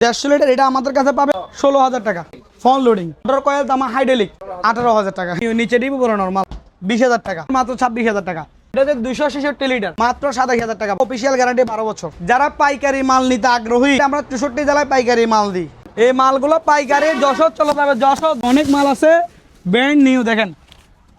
150 litre, এটা আমাদের কাছে পাবে 16,000 টাকা। ফোন লোডিং মোটর কয়েল দামা হাইড্রোলিক 18,000 টাকা। নিচে ডিপ উপরে নরমাল 20,000 টাকা, মাত্র 26,000 টাকা। এটা 266 লিটার, মাত্র 27,000 টাকা। অফিসিয়াল গ্যারান্টি 12 বছর। যারা পাইকারি মাল নিতে আগ্রহী, আমরা 64 জেলায় পাইকারি মাল দিই। এই মালগুলো পাইকারি যশোর চলে যাবে। যশোর অনেক মাল আছে ব্র্যান্ড নিউ। দেখেন,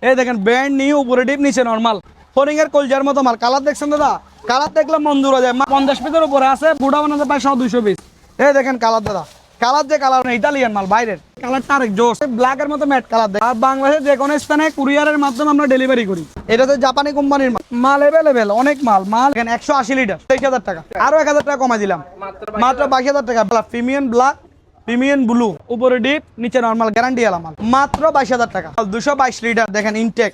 এই দেখেন ব্র্যান্ড নিউ, উপরে ডিপ নিচে নরমাল। ফোরিং এর কলজার মতো মাল। কালার দেখছেন দাদা? কালার দেখলে মঞ্জুর হয়ে যায়। 50 পিসের উপরে আছে, বুড়া বানাতে পারে 200 পিস। এই দেখেন কালার দাদা, কালার যে কালার না, ইতালিয়ান মাল, বাইরের কালারটা আরেক জোস। ব্ল্যাক এর মতো ম্যাট কালার দেয়। আর বাংলাদেশের যে কোনো স্থানে কুরিয়ারের মাধ্যমে আমরা ডেলিভারি করি। এটা তো জাপানি কোম্পানির মাল। মাল অ্যাভেলেবেল, অনেক মাল। মাল এখানে 180 লিটার, 23,000 টাকা। আরো 1,000 টাকা কমাই দিলাম, মাত্র 22,000 টাকা। প্রিমিয়াম ব্ল্যাক, প্রিমিয়াম ব্লু, উপরে ডিপ নিচে নরমাল, গ্যারান্টি আলা মাল, মাত্র 22,000 টাকা। 222 লিটার দেখেন ইনটেক,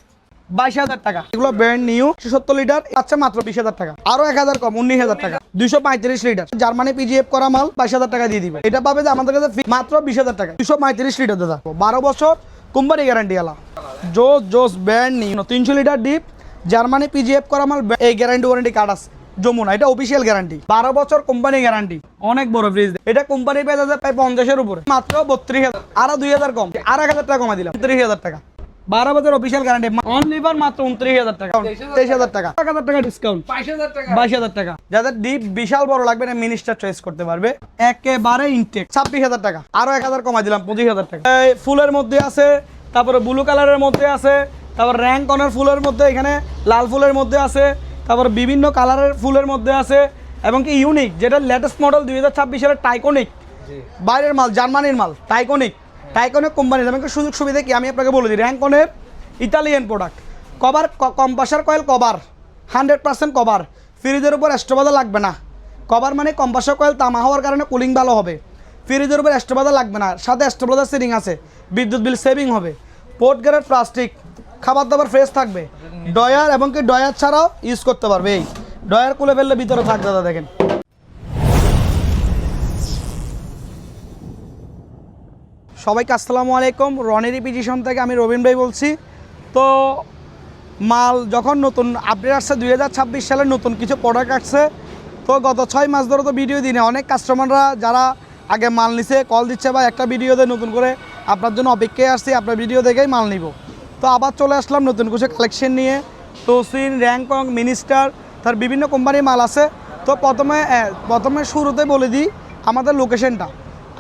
22,000 টাকা। এগুলো ব্র্যান্ড নিউ। 170 লিটার আচ্ছা, মাত্র 20,000 টাকা। আরো 1,000 কম, 19,000 টাকা। 235 লিটার জার্মানি পিজিএফ করা মাল 22,000 টাকা দিয়ে দিবে। এটা পাবে যে আমাদের কাছে মাত্র 20,000 টাকা। 235 লিটার দাদা, 12 বছর কোম্পানি গ্যারান্টি আলা। জোস brand new. 300 litre deep Germany PGF করা মাল, এই গ্যারান্টি ওয়ারেন্টি কার্ড আছে যমুনা। এটা অফিসিয়াল গ্যারান্টি, 12 বছর কোম্পানি গ্যারান্টি। অনেক বড় ফ্রিজ। এটা কোম্পানি পেয়ে যাচ্ছে প্রায় 50-এর উপরে, মাত্র 32,000। আরো 2,000 কম, আর 1,000 টাকা কমাই দিলাম, 30,000 টাকা। 12 বছর অফিসিয়াল গ্যারান্টি। অনলি ফর মাত্র 29,000 টাকা, 23,000 টাকা, 1,000 টাকা ডিসকাউন্ট, 22,000 টাকা। যাদের ডিপ বিশাল বড় লাগবে না, মিনিস্টার চয়েস করতে পারবে, একেবারে ইনটেক। 26,000 টাকা, আরো 1,000 কমাই দিলাম, 25,000 টাকা। এই ফুলের মধ্যে আছে, তারপরে ব্লু কালারের মধ্যে আছে, তারপর র্যাঙ্ক অনের ফুলের মধ্যে, এখানে লাল ফুলের মধ্যে আছে, তারপর বিভিন্ন কালারের ফুলের মধ্যে আছে, এবং কি ইউনিক, যেটা লেটেস্ট মডেল 2026 সালের টাইকনিক, বাইরের মাল, জার্মানির মাল, টাইকনিক কোম্পানির। আমাকে সুযোগ সুবিধা কি আমি আপনাকে বলে দিই। র্যাঙ্কনের Italian product. Cover, compressor coil cover 100% cover. ফ্রিজের উপর এক্সট্রা লাগবে না। কভার মানে কম্পাসার কয়েল তামা হওয়ার কারণে কুলিং ভালো হবে। ফ্রিজের উপর এক্সট্রা লাগবে না, সাথে এক্সট্রা সেটিং আছে, বিদ্যুৎ বিল সেভিং হবে। পোর্ট গ্রেড প্লাস্টিক, খাবার দাবার ফ্রেশ থাকবে। ডয়ার, এবং কি ডয়ার ছাড়াও ইউজ করতে পারবে। এই ডয়ার খুলে ফেললে ভিতরে থাক দাদা, দেখেন। সবাইকে আসসালামু আলাইকুম। রনি রিপিটিশন থেকে আমি রবিন ভাই বলছি। তো মাল যখন নতুন আপডেট আসছে, 2026 সালের নতুন কিছু প্রোডাক্ট আসছে। তো গত 6 মাস ধরে তো ভিডিও দিই না। অনেক কাস্টমাররা যারা আগে মাল নিছে কল দিচ্ছে, বা একটা ভিডিওতে নতুন করে আপনার জন্য অপেক্ষায় আসছি, আপনার ভিডিও দেখেই মাল নিব। তো আবার চলে আসলাম নতুন কিছু কালেকশন নিয়ে। তোসিন, র্যাঙ্কং, মিনিস্টার, তার বিভিন্ন কোম্পানির মাল আছে। তো প্রথমে শুরুতে বলে দিই আমাদের লোকেশনটা।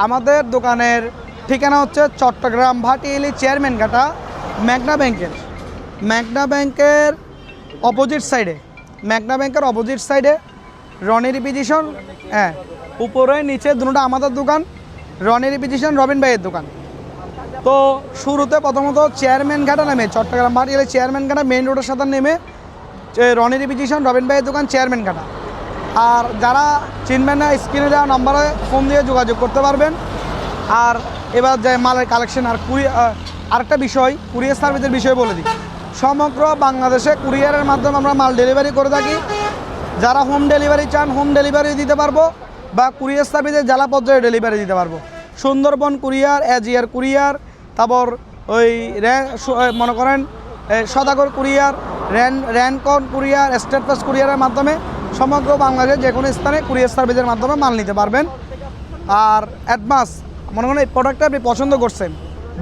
আমাদের দোকানের ঠিকানা হচ্ছে চট্টগ্রাম ভাটিয়ালি চেয়ারম্যান ঘাটা, মেঘনা ব্যাংকের অপোজিট সাইডে, রনি রিপিটিশন। হ্যাঁ, উপরে নিচে দুটোটা আমাদের দোকান। রনি রিপিটিশন রবিন ভাইয়ের দোকান। তো শুরুতে প্রথমত চেয়ারম্যান ঘাটা নেমে, চট্টগ্রাম ভাটিয়ালি চেয়ারম্যান ঘাটা মেইন রোডের সাথে নেমে রনি রিপিটিশন রবিন ভাইয়ের দোকান, চেয়ারম্যান ঘাটা। আর যারা চিনবেন না, স্ক্রিনে দেওয়া নম্বরে ফোন দিয়ে যোগাযোগ করতে পারবেন। আর এবার যে মালের কালেকশন আর আরেকটা বিষয়, কুরিয়ার সার্ভিসের বিষয়ে বলে দিই। সমগ্র বাংলাদেশে কুরিয়ারের মাধ্যমে আমরা মাল ডেলিভারি করে থাকি। যারা হোম ডেলিভারি চান, হোম ডেলিভারি দিতে পারবো, বা কুরিয়ার সার্ভিসের জেলা পর্যায়ে ডেলিভারি দিতে পারবো। সুন্দরবন কুরিয়ার, এজিআর কুরিয়ার, তারপর ওই মনে করেন সদাগর courier, Rancon courier, Steadfast কুরিয়ারের মাধ্যমে সমগ্র বাংলাদেশের যে কোনো স্থানে কুরিয়ার সার্ভিসের মাধ্যমে মাল নিতে পারবেন। আর অ্যাডভান্স, মনে করেন এই প্রোডাক্টটা আপনি পছন্দ করছেন,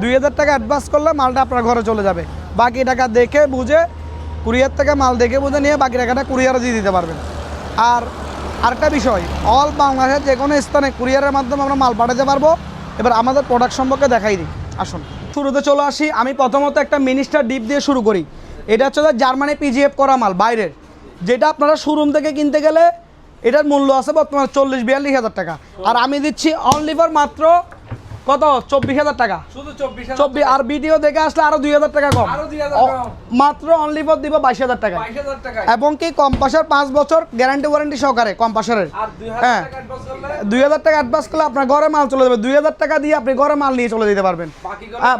2,000 টাকা অ্যাডভান্স করলে মালটা আপনার ঘরে চলে যাবে। বাকি টাকা দেখে বুঝে, কুরিয়ার থেকে মাল দেখে বুঝে নিয়ে বাকি টাকাটা কুরিয়ারে দিয়ে দিতে পারবেন। আর আরেকটা বিষয়, অল বাংলাদেশের যে কোনো স্থানে কুরিয়ারের মাধ্যমে আমরা মাল পাঠাতে পারবো। এবার আমাদের প্রোডাক্ট সম্পর্কে দেখাই দিই, আসুন। শুরুতে চলে আসি। আমি প্রথমত একটা মিনিস্টার ডিপ দিয়ে শুরু করি। এটা হচ্ছে জার্মানি পিজিএফ করা মাল, বাইরের, যেটা আপনারা শোরুম থেকে কিনতে গেলে এটার মূল্য আছে বর্তমানে 40-42 হাজার টাকা। আর আমি দিচ্ছি অনলি ফর মাত্র কত, 24,000 টাকা। শুধু 24, আর ভিডিও দেখে আসলে আরো 2,000 টাকা কম, মাত্র অনলি ফর দিব 22,000 টাকা। এবং কি কম্পাসার 5 বছর গ্যারান্টি ওয়ারেন্টি সহকারে কম্পাসারের। হ্যাঁ, 2,000 টাকা অ্যাডভান্স করলে আপনার ঘরে মাল চলে যাবে। 2,000 টাকা দিয়ে আপনি ঘরে মাল নিয়ে চলে যেতে পারবেন।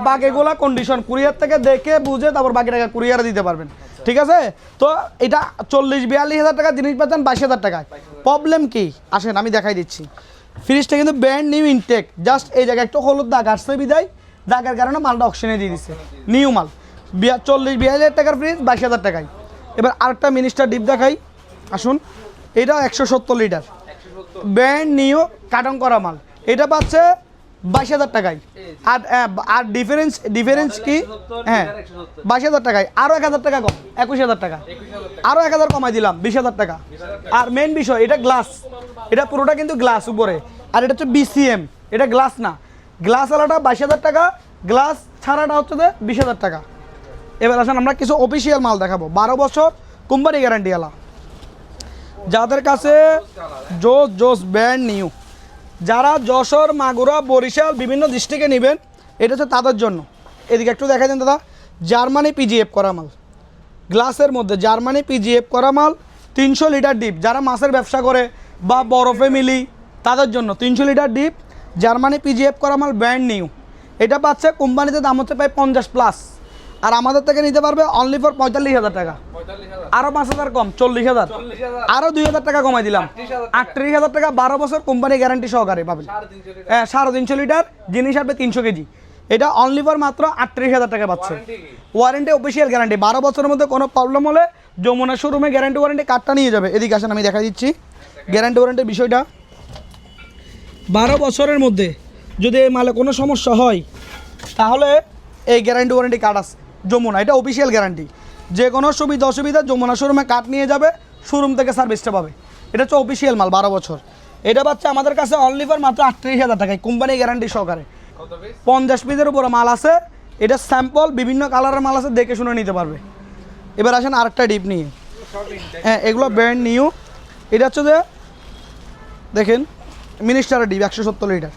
বাকিগুলো কন্ডিশন কুরিয়ার থেকে দেখে বুঝে তারপর বাকি টাকা কুরিয়ারে দিতে পারবেন। ঠিক আছে? তো এটা 40-42 হাজার টাকা জিনিস পাচ্ছেন 22,000 টাকায়। প্রবলেম কি আসেন আমি দেখাই দিচ্ছি। ফ্রিজটা কিন্তু ব্র্যান্ড নিউ ইনটেক, জাস্ট এই জায়গায় একটু হলুদ দাগ আসছে বিদায়, দাগের কারণে মালটা অকশনে দিয়ে দিচ্ছে। নিউ মাল 40-42 হাজার টাকার ফ্রিজ 22,000 টাকায়। এবার আরেকটা মিনিস্টার ডিপ দেখাই, আসুন। এটাও 170 লিটার ব্র্যান্ড নিউ কার্টন করা মাল। এটা পাচ্ছে 22,000 টাকায়। আর আর ডিফারেন্স কি? হ্যাঁ 22,000 টাকায়, আরও 1,000 টাকা কম, 21,000 টাকা, আরও 1,000 কমাই দিলাম, 20,000 টাকা। আর মেন বিষয় এটা গ্লাস, এটা পুরোটা কিন্তু গ্লাস উপরে, আর এটা হচ্ছে BCM, এটা গ্লাস না, গ্লাস আলাটা 22,000 টাকা, গ্লাস ছাড়াটা হচ্ছে 20,000 টাকা। এবার আসেন আমরা কিছু অফিসিয়াল মাল দেখাবো, 12 বছর কোম্পানি গ্যারান্টি আলা, যাদের কাছে জোস ব্র্যান্ড নিউ, যারা যশোর, মাগুরা, বরিশাল বিভিন্ন ডিস্ট্রিক্টে নেবেন, এটা হচ্ছে তাদের জন্য। এদিকে একটু দেখা দেন দাদা, জার্মানি PGF করা মাল, গ্লাসের মধ্যে জার্মানি PGF করা মাল, 300 লিটার ডিপ, যারা মাছের ব্যবসা করে বা বড় ফ্যামিলি তাদের জন্য 300 লিটার ডিপ জার্মানি PGF করা মাল ব্র্যান্ড নিউ। এটা পাচ্ছে কোম্পানিতে দাম হচ্ছে প্রায় 50+, আর আমাদের থেকে নিতে পারবে অনলি ফর 45,000 টাকা, আরও 5,000 কম, 40,000, আরও 2,000 টাকা কমাই দিলাম, 38,000 টাকা, 12 বছর কোম্পানি গ্যারান্টি সহকারে পাবেন। হ্যাঁ 350 লিটার, জিনিস আসবে 300 কেজি, এটা অনলি ফর মাত্র 38,000 টাকা পাচ্ছে। ওয়ারেন্টি অফিসিয়াল গ্যারান্টি, 12 বছরের মধ্যে কোনো প্রবলেম হলে যমুনা শোরুমে গ্যারান্টি ওয়ারেন্টি কার্ডটা নিয়ে যাবে। এদিকে আসেন আমি দেখা দিচ্ছি গ্যারান্টি ওয়ারেন্টির বিষয়টা। 12 বছরের মধ্যে যদি এই মালে কোনো সমস্যা হয় তাহলে এই গ্যারান্টি ওয়ারেন্টি কার্ড আছে যমুনা, এটা অফিসিয়াল গ্যারান্টি, যে কোনো সুবিধা অসুবিধা যমুনা শোরুমে কার্ড নিয়ে যাবে, শোরুম থেকে সার্ভিসটা পাবে। এটা হচ্ছে অফিসিয়াল মাল 12 বছর, এটা পাচ্ছে আমাদের কাছে অনলি ফর মাত্র 38,000 টাকায় কোম্পানি গ্যারান্টি সহকারে। 50 পিসের উপরে মাল আছে, এটা স্যাম্পল বিভিন্ন কালারের মাল আছে, দেখে শুনে নিতে পারবে। এবার আসেন আরেকটা ডিপ নিয়ে, হ্যাঁ এগুলো ব্র্যান্ড নিউ, এটা হচ্ছে যে দেখেন মিনিস্টারের ডিপ 170 লিটার,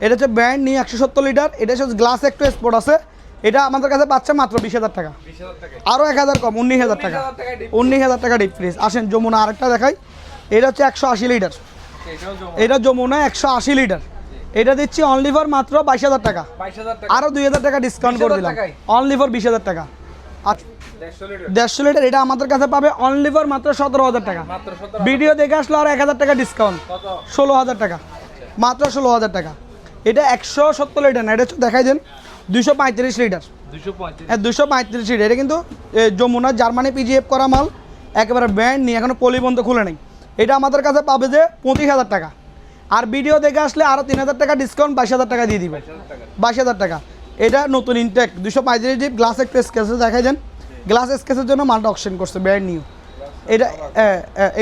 এটা হচ্ছে ব্র্যান্ড নিউ 170 লিটার, এটা হচ্ছে গ্লাস একটু স্পট আছে, এটা আমাদের কাছে পাচ্ছে মাত্র 20,000 টাকা, আরও 1,000 কম, 19,000 টাকা, 19,000 টাকা ডিপ ফ্রিজ। আসেন যমুনা আরেকটা দেখাই, এটা হচ্ছে 180 লিটার, এটা যমুনা 180 লিটার, এটা দিচ্ছি অনলি ফর মাত্র 22,000 টাকা, আরও 2,000 টাকা ডিসকাউন্ট করে দিলাম, অনলি ফর 20,000 টাকা। আর 150 লিটার এটা আমাদের কাছে পাবে অনলি ফর মাত্র 17,000 টাকা, ভিডিও দেখে আসলে আর 1,000 টাকা ডিসকাউন্ট, 16,000 টাকা, মাত্র 16,000 টাকা। এটা 170 লিটার না, এটা হচ্ছে দেখাই দেন 235 লিটার, 235 লিটার, এটা কিন্তু যমুনা জার্মানি PGF করা মাল, একেবারে ব্র্যান্ড নিয়ে, এখনো পলিবন্ধ খুলে নেই। এটা আমাদের কাছে পাবে যে 25,000 টাকা, আর ভিডিও দেখে আসলে আরও 3,000 টাকা ডিসকাউন্ট, 22,000 টাকা দিয়ে দিবে, 22,000 টাকা। এটা নতুন ইনটেক 235 ডিপ, গ্লাস একটু স্কেচে দেখাই দেন, গ্লাস স্কেচের জন্য মালটা অকশন করছে ব্র্যান্ড নিউ।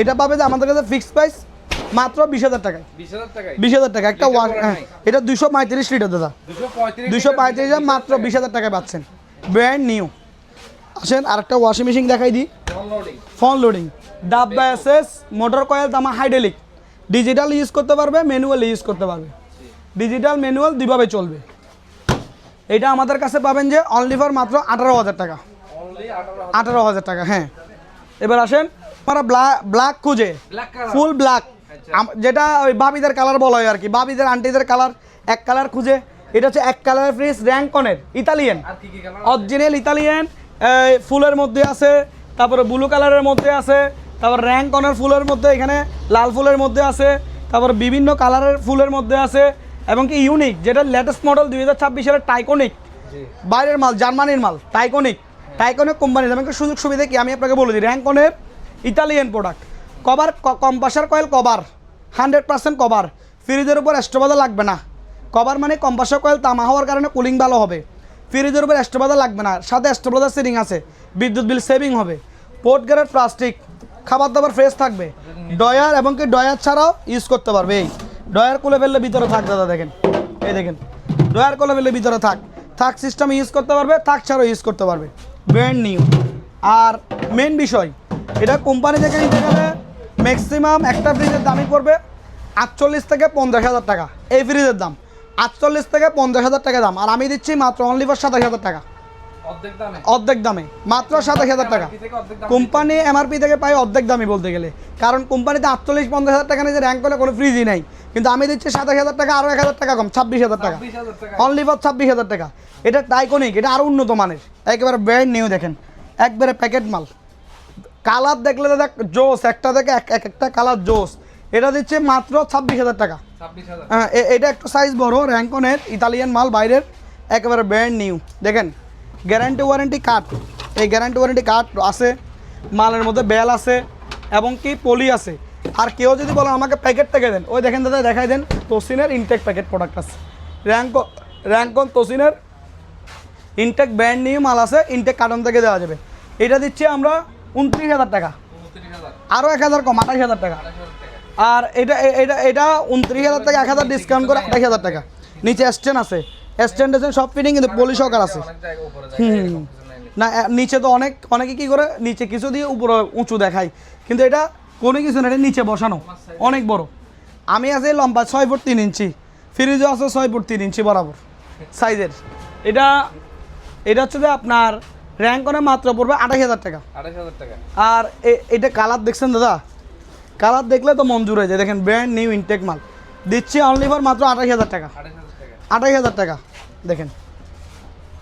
এটা পাবে যে আমাদের কাছে ফিক্সড প্রাইস মাত্র 20,000 টাকায়, 20,000 টাকা একটা এটা 235 লিটার দাদা, 235 মাত্র 20,000 টাকায় পাচ্ছেন ব্র্যান্ড নিউ। আসেন আরেকটা ওয়াশিং মেশিন দেখাই দিই, ফোন লোডিং, ডাব্বা SS, মোটর কয়েল তামা হাইড্রোলিক, ডিজিটাল ইউজ করতে পারবে, ম্যানুয়াল ইউজ করতে পারবে, ডিজিটাল ম্যানুয়াল দুইভাবে চলবে। এটা আমাদের কাছে পাবেন যে অনলি ফর মাত্র 18,000 টাকা, 18,000 টাকা। হ্যাঁ এবার আসেন আমরা ব্ল্যাক খুঁজে, ফুল ব্ল্যাক, যেটা ওই বাবিদের কালার বলা হয় আর কি, বাবিদের আন্টিদের কালার, এক কালার খুঁজে, এটা হচ্ছে এক কালারের ফ্রিজ, র্যাঙ্কনের ইতালিয়ান, অরিজিনাল ইতালিয়ান, ফুলের মধ্যে আছে, তারপরে ব্লু কালারের মধ্যে আছে, তারপর র্যাঙ্কনের ফুলের মধ্যে, এখানে লাল ফুলের মধ্যে আছে, তারপর বিভিন্ন কালারের ফুলের মধ্যে আছে, এবং কি ইউনিক, যেটা লেটেস্ট মডেল 2026 সালের টাইকনিক, বাইরের মাল, জার্মানির মাল, টাইকনিক কোম্পানির। আমি সুযোগ সুবিধা কি আমি আপনাকে বলে দিই, র্যাঙ্কনের Italian product, cover compressor coil cover 100% cover, ফ্রিজের উপর এক্সট্রা বাধা লাগবে না, কভার মানে কম্পাসার কয়েল তামা হওয়ার কারণে কুলিং ভালো হবে, ফ্রিজের উপর এক্সট্রা বাধা লাগবে না, সাথে এক্সট্রা বাধা সেটিং আছে, বিদ্যুৎ বিল সেভিং হবে, পোর্ট গ্রেড প্লাস্টিক, খাবার দাবার ফ্রেশ থাকবে, ডয়ার এবং কি ডয়ার ছাড়াও ইউজ করতে পারবে। এই ডয়ার খুলে ফেললে ভিতরে থাক দাদা, দেখেন এই দেখেন, ডয়ার খুলে ফেললে ভিতরে থাক সিস্টেম ইউজ করতে পারবে, থাক ছাড়াও ইউজ করতে পারবে, ব্র্যান্ড নিউ। আর মেন বিষয়, এটা কোম্পানি থেকে নিতে গেলে ম্যাক্সিমাম একটা ফ্রিজের দামই পড়বে 48 থেকে 50,000 টাকা, এই ফ্রিজের দাম 48 থেকে 50,000 টাকা দাম, আর আমি দিচ্ছি মাত্র অনলি ফর 27,000 টাকা, অর্ধেক দামে, মাত্র 27,000 টাকা। কোম্পানি MRP থেকে পাই অর্ধেক দামই বলতে গেলে, কারণ কোম্পানিতে 48-50,000 টাকা নিয়ে র্যাঙ্ক করলে কোনো ফ্রিজই নাই, কিন্তু আমি দিচ্ছি 27,000 টাকা, আরও 1,000 টাকা কম, 26,000 টাকা, অনলি ফর 26,000 টাকা। এটা টাইকনিক, এটা আরও উন্নত মানের, একেবারে ব্র্যান্ড নিউ, দেখেন একবারে প্যাকেট মাল, কালার দেখলে দাদা জোস, একটা থেকে একটা কালার জোস। এটা দিচ্ছে মাত্র 26,000 টাকা। হ্যাঁ এটা একটু সাইজ বড়, র্যাঙ্কনের ইতালিয়ান মাল, বাইরের, একেবারে ব্র্যান্ড নিউ। দেখেন গ্যারান্টি ওয়ারেন্টি কার্ড, এই গ্যারান্টি ওয়ারেন্টি কার্ড আছে, মালের মধ্যে বেল আছে এবং কি পলি আছে, আর কেউ যদি বলেন আমাকে প্যাকেট থেকে দেন, ওই দেখেন দাদা দেখাই দেন, তোসিনের ইনটেক প্যাকেট প্রোডাক্ট আছে, র্যাঙ্কন তোসিনের ইনটেক ব্র্যান্ড নিউ মাল আছে, ইনটেক কার্টন থেকে দেওয়া যাবে। এটা দিচ্ছি আমরা 29,000 টাকা, আরও 1,000 কম, 28,000 টাকা। আর এটা এটা এটা 29,000 টাকা, 1,000 ডিসকাউন্ট করে 28,000 টাকা। নিচে স্ট্যান্ড আছে, স্ট্যান্ড সব ফিটিং, কিন্তু পলি সহকার আছে। না নিচে তো অনেকে কি করে নিচে কিছু দিয়ে উপরে উঁচু দেখায়, কিন্তু এটা কোনো কিছু না, এটা নিচে বসানো অনেক বড়। আমি আছে লম্বা 6 ফুট 3 ইঞ্চি, ফ্রিজও আছে 6 ফুট 3 ইঞ্চি বরাবর সাইজের। এটা হচ্ছে যে আপনার র্যাঙ্ক করে মাত্র পড়বে 28,000 টাকা। আর এটা কালার দেখছেন দাদা, কালার দেখলে তো মন জুড়ে যায়। দেখেন ব্র্যান্ড নিউ ইনটেক মাল দিচ্ছি অনলি ফর মাত্র 28,000 টাকা। 28,000 টাকা দেখেন,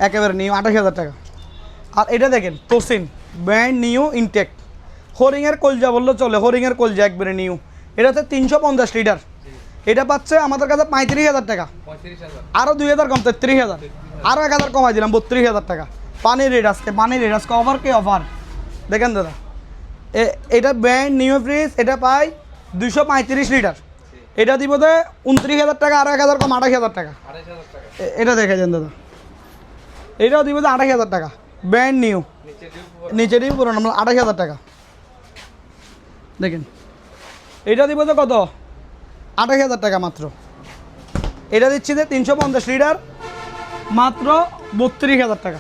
একেবারে নিউ 28,000 টাকা। আর এটা দেখেন তোসিন ব্র্যান্ড নিউ ইনটেক, হরিংয়ের কলজা বললে চলে, হরিংয়ের কলজা একবারে নিউ। এটা হচ্ছে 350 লিটার, এটা পাচ্ছে আমাদের কাছে 35,000 টাকা, আরও 2,000 কম 33,000, আরও 1,000 কমাই দিলাম 32,000 টাকা। পানির রেট আজকে অফার কে অফার দেখেন দাদা। এটা ব্র্যান্ড নিউ ফ্রিজ, এটা পাই 235 লিটার, এটা দিব দে 29,000 টাকা, আরও 1,000 কম 28,000 টাকা। এটা দেখে যান দাদা, এটাও দিব দে 28,000 টাকা, ব্র্যান্ড নিউ, নিচে দিব পুরোনো 28,000 টাকা। দেখেন এটা দিব তো কত, 28,000 টাকা মাত্র। এটা দিচ্ছি যে 350 লিটার মাত্র 32,000 টাকা,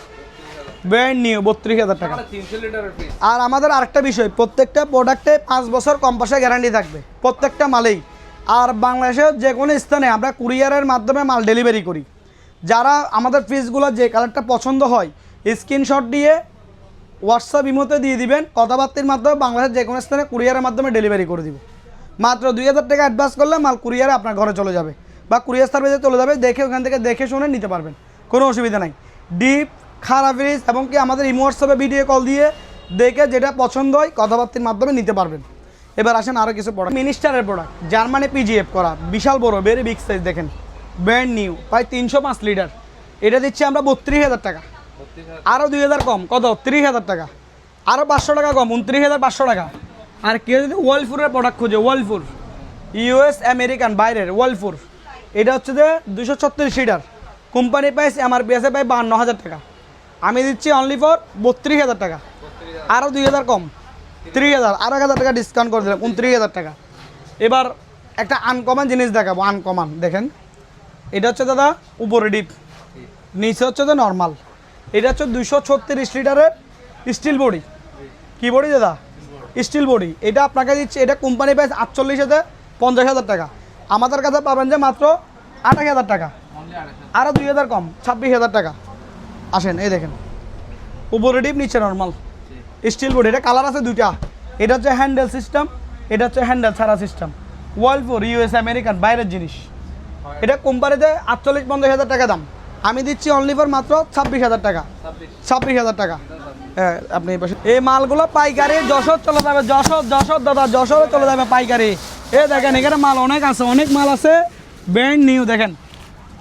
ব্র্যান্ড নিউ 32,000 টাকা। আর আমাদের আরেকটা বিষয়, প্রত্যেকটা প্রোডাক্টে 5 বছর কম্পাসে গ্যারান্টি থাকবে প্রত্যেকটা মালেই। আর বাংলাদেশের যে কোনো স্থানে আমরা কুরিয়ারের মাধ্যমে মাল ডেলিভারি করি। যারা আমাদের ফ্রিজগুলো যে কালারটা পছন্দ হয় স্ক্রিনশট দিয়ে হোয়াটসঅ্যাপ ইমোতে দিয়ে দিবেন, কথাবার্তার মাধ্যমে বাংলাদেশের যে কোনো স্থানে কুরিয়ারের মাধ্যমে ডেলিভারি করে দিব। মাত্র 2,000 টাকা অ্যাডভান্স করলে মাল কুরিয়ারে আপনার ঘরে চলে যাবে বা কুরিয়ার সার্ভিসে চলে যাবে, দেখে ওখান থেকে দেখে শুনে নিতে পারবেন, কোনো অসুবিধা নাই। ডিপ খারাপ ফ্রিজ এবং কি আমাদের ইমো হোয়াটসঅ্যাপে ভিডিও কল দিয়ে দেখে যেটা পছন্দ হয় কথাবার্তার মাধ্যমে নিতে পারবেন। এবার আসেন আরও কিছু প্রোডাক্ট, মিনিস্টারের প্রোডাক্ট, জার্মানি পিজিএফ করা, বিশাল বড় ভেরি বিগ সাইজ, দেখেন ব্র্যান্ড নিউ, প্রায় 305 লিটার। এটা দিচ্ছি আমরা 32,000 টাকা, আরও 2,000 কম, কত 30,000 টাকা, আরও 500 টাকা কম 29,500 টাকা। আর কেউ যদি ওয়ার্লপুরের প্রোডাক্ট খুঁজে, ওয়ার্লপুর ইউএস আমেরিকান বাইরের ওয়ার্লপুর, এটা হচ্ছে যে 236 লিটার, কোম্পানি প্রাইস এমআরপি আছে প্রায় 52,000 টাকা, আমি দিচ্ছি অনলি ফর 32,000 টাকা, আরও 2,000 কম 30,000, আরও 1,000 টাকা ডিসকাউন্ট করে দিলাম 29,000 টাকা। এবার একটা আনকমন জিনিস দেখাবো, আনকমন দেখেন, এটা হচ্ছে দাদা উপরে ডিপ, নিচে হচ্ছে তো নর্মাল। এটা হচ্ছে 236 লিটারের স্টিল বডি, কি বডি দাদা, স্টিল বডি। এটা আপনাকে দিচ্ছে, এটা কোম্পানি প্রাইস 48,050,000 টাকা, আমাদের কাছে পাবেন যে মাত্র 28,000 টাকা, আরও 2,000 কম 26,000 টাকা। আসেন এই দেখেন উপরে ডিপ নিচে নর্মাল স্টিল বডি, এটা কালার আছে দুইটা, এটা হচ্ছে হ্যান্ডেল সিস্টেম, এটা হচ্ছে হ্যান্ডেল ছাড়া সিস্টেম। ওয়ার্লপুর ইউএস আমেরিকান বাইরের জিনিস, এটা কোম্পানিতে 48-50,000 টাকা দাম, আমি দিচ্ছি অনলি ফর মাত্র 26,000 টাকা, 26,000 টাকা। হ্যাঁ আপনি এই মালগুলো পাইকারি যশোর চলে যাবে, যশোর দাদা যশোরে চলে যাবে পাইকারি। এ দেখেন এখানে মাল অনেক আছে, অনেক মাল আছে ব্র্যান্ড নিউ, দেখেন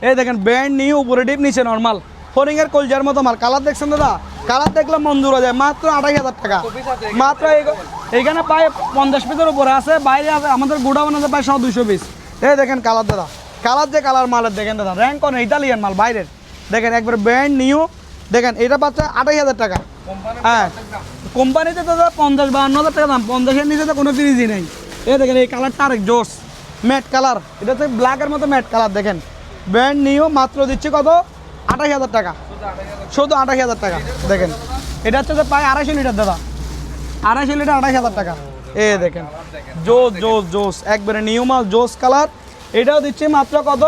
এই দেখেন ব্র্যান্ড নিউ, উপরে ডিপ নিচে নর্মাল, ফরিংয়ের কলজার মতো মাল। কালার দেখছেন দাদা, কালার দেখলে মন জুড়ে যায়, মাত্র 28,000 টাকা মাত্র। এইখানে প্রায় 50 পিসের উপরে আছে, বাইরে আছে আমাদের গোডাউন আছে প্রায় 100-200 পিস। এই দেখেন কালার দাদা, কালার যে কালার মালের দেখেন দাদা, র্যাঙ্ক অন ইটালিয়ান মাল বাইরের, দেখেন একবার ব্র্যান্ড নিউ। দেখেন এটা পাচ্ছে 28,000 টাকা, হ্যাঁ কোম্পানিতে দাদা 50-52,000 টাকা দাম, 50-এর নিচে তো কোনো ফ্রিজই নেই। এই দেখেন এই কালারটা আরেক জোস ম্যাট কালার, এটা হচ্ছে ব্ল্যাকের মতো ম্যাট কালার, দেখেন ব্র্যান্ড নিউ, মাত্র দিচ্ছি কত 28,000 টাকা, শুধু 28,000 টাকা। দেখেন এটা হচ্ছে যে প্রায় 250 লিটার দাদা, 250 লিটার 28,000 টাকা। এ দেখেন জোস জোস জোস একবারে নিউ মাল, জোস কালার। এটাও দিচ্ছি মাত্র কত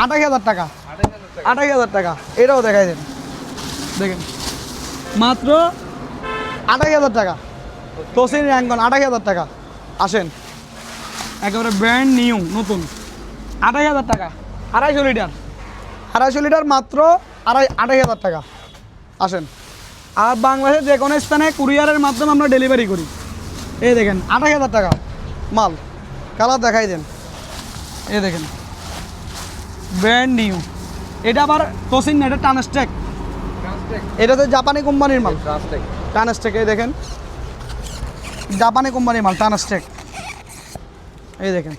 28,000 টাকা, 28,000 টাকা। এটাও দেখাই দেন, দেখেন মাত্র 28,000 টাকা, তোসিন র্যাঙ্কন 28,000 টাকা। আসেন একেবারে ব্র্যান্ড নিউ নতুন 28,000 টাকা, 250 লিটার, 250 লিটার মাত্র 28,000 টাকা। আসেন আর বাংলাদেশের যে কোনো স্থানে কুরিয়ারের মাধ্যমে আমরা ডেলিভারি করি। এই দেখেন 28,000 টাকা মাল, কালার দেখাই দেন, এই দেখেন ব্র্যান্ড নিউ। এটা আবার তোসিন, এটা টানস্টেক, এটা তো জাপানি কোম্পানির মাল, টানস্টেক। এই দেখেন জাপানি কোম্পানির মাল টানস্টেক, এই দেখেন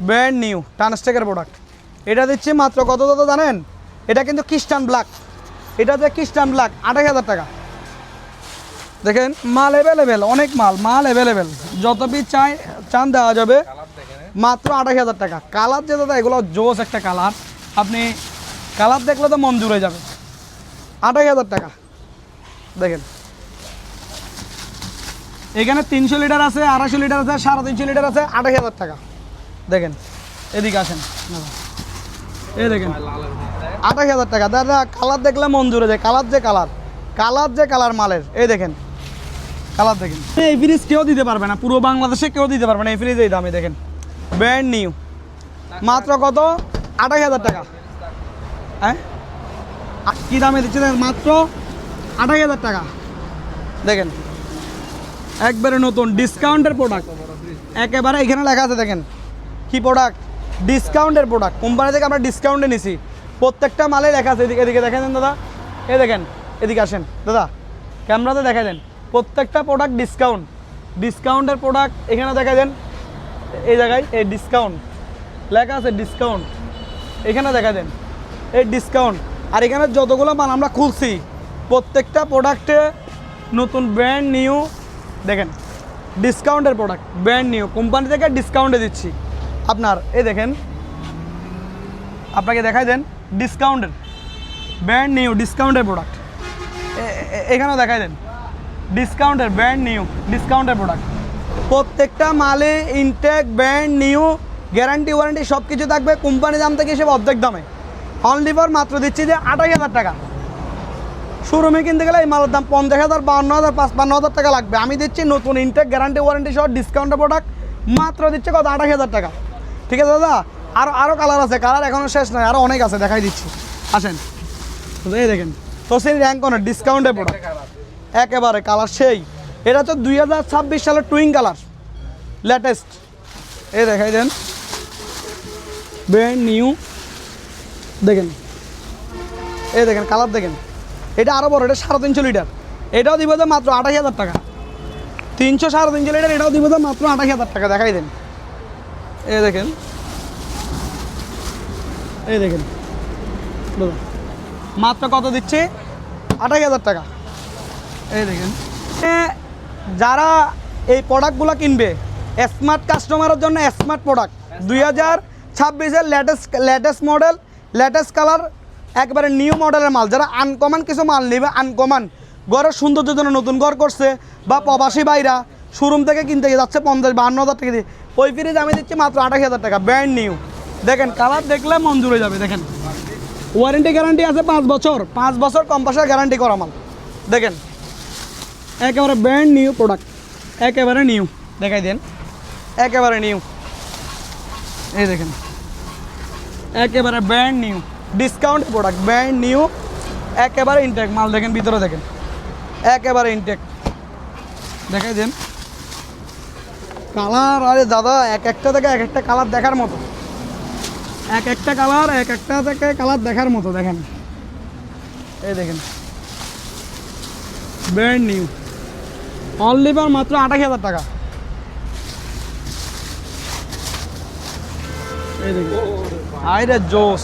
ব্র্যান্ড নিউ টানস্টেকের প্রোডাক্ট। এটা দিচ্ছি মাত্র কত জানেন? এটা কিন্তু ক্রিস্টান ব্ল্যাক, এটা যে ক্রিস্টান ব্ল্যাক 28,000 টাকা। দেখেন মাল অ্যাভেলেবেল, অনেক মাল অ্যাভেলেবেল, যত পিস চান দেওয়া যাবে মাত্র 28,000 টাকা। কালার যে দাদা এগুলো জোস একটা কালার, আপনি কালার দেখলে তো মন জুড়ে যাবে। 28,000 টাকা। দেখেন এখানে 300 লিটার আছে, 250 লিটার আছে, 350 লিটার আছে, 28,000 টাকা। দেখেন এদিকে আসেন, এই দেখেন 28,000 টাকা। দাদা কালার দেখলে মন জুড়ে যায়, কালার যে কালার মালের। এই দেখেন কালার দেখেন। এই ফ্রিজ কেউ দিতে পারবে না, পুরো বাংলাদেশে কেউ দিতে পারবে না এই ফ্রিজ এই দামে। দেখেন ব্র্যান্ড নিউ, মাত্র কত? 28,000 টাকা। হ্যাঁ কী দামে দিচ্ছে দেখেন, মাত্র 28,000 টাকা। দেখেন একবারে নতুন ডিসকাউন্টের প্রোডাক্ট, একেবারে এখানে লেখা আছে দেখেন কি প্রোডাক্ট, ডিসকাউন্টের প্রোডাক্ট। কোম্পানি থেকে আমরা ডিসকাউন্টে নিছি, প্রত্যেকটা মালে লেখা আছে। এদিকে দেখেন দাদা, এই দেখেন এদিকে আসেন দাদা, ক্যামেরাতে দেখা দেন প্রত্যেকটা প্রোডাক্ট ডিসকাউন্টের প্রোডাক্ট। এখানে দেখা দেন এই জায়গায় এই ডিসকাউন্ট লেখা আছে, ডিসকাউন্ট এখানে দেখা দেন এই ডিসকাউন্ট। আর এখানে যতগুলো মাল আমরা খুলছি প্রত্যেকটা প্রোডাক্টে নতুন ব্র্যান্ড নিউ। দেখেন ডিসকাউন্টের প্রোডাক্ট, ব্র্যান্ড নিউ, কোম্পানি থেকে ডিসকাউন্টে দিচ্ছি আপনার। এই দেখেন আপনাকে দেখাই দেন ডিসকাউন্টের ব্র্যান্ড নিউ ডিসকাউন্টের প্রোডাক্ট। এখানে দেখাই দেন ডিসকাউন্টের ব্র্যান্ড নিউ ডিসকাউন্টের প্রোডাক্ট। প্রত্যেকটা মালে intact brand new, guarantee warranty সব কিছু থাকবে। কোম্পানি দাম থেকে হিসেবে অর্ধেক দামে, অনলি ফর মাত্র দিচ্ছি যে 28,000 টাকা। শোরুমে কিনতে গেলে এই মালের দাম 50,000, 52,000, 55,000 টাকা লাগবে। আমি দিচ্ছি নতুন ইনটেক গ্যারান্টি ওয়ারেন্টি সহ ডিসকাউন্টের প্রোডাক্ট, মাত্র দিচ্ছে কত? 28,000 টাকা। ঠিক আছে দাদা, আরও কালার আছে, কালার এখনও শেষ নয়, আরও অনেক আছে, দেখাই দিচ্ছি আসেন। এই দেখেন তোসিন র্যাঙ্ক অনেক ডিসকাউন্টের প্রোডাক্ট, একেবারে কালার সেই। এটা হচ্ছে 2026 সালের টুইং কালার লেটেস্ট। এই দেখাই দেন ব্র্যান্ড নিউ। দেখেন এই দেখেন কালার দেখেন, এটা আরও বড়, এটা 350 লিটার, এটাও দিব যে মাত্র 28,000 টাকা। 300-350 লিটার, এটাও দিব যে মাত্র 28,000 টাকা। দেখাই দেন এই দেখেন, এই দেখেন দাদা মাত্র কত দিচ্ছে? 28,000 টাকা। এই দেখেন যারা এই প্রোডাক্টগুলো কিনবে, স্মার্ট কাস্টমারের জন্য স্মার্ট প্রোডাক্ট, 2026-এর লেটেস্ট মডেল, লেটেস্ট কালার, একবারে নিউ মডেলের মাল। যারা আনকমন কিছু মাল নেবে, আনকমন ঘরের সৌন্দর্যের জন্য নতুন ঘর করছে বা প্রবাসী ভাইরা শোরুম থেকে কিনতে যাচ্ছে 50-52 হাজার টাকা দিয়ে, ওই ফ্রিজ আমি দিচ্ছি মাত্র 28,000 টাকা, ব্র্যান্ড নিউ। দেখেন কালার দেখলে মন জুড়ে যাবে। দেখেন ওয়ারেন্টি গ্যারান্টি আছে 5 বছর, 5 বছর কম্পাসের গ্যারান্টি করা মাল। দেখেন একেবারে ব্র্যান্ড নিউ প্রোডাক্ট, একেবারে নিউ। দেখাই দেন একেবারে নিউ। এই দেখেন একেবারে brand new discount product, brand new, একেবারে ইনটেক মাল। দেখেন ভিতরে দেখেন একেবারে ইনটেক। দেখাই দেন কালার, আরে দাদা এক একটা থেকে এক একটা কালার দেখার মতো, এক একটা কালার এক একটা থেকে কালার দেখার মতো। দেখেন এই দেখেন ব্র্যান্ড নিউ, অনলি ফর মাত্র 28,000 টাকা। এই দেখেন আরে জোস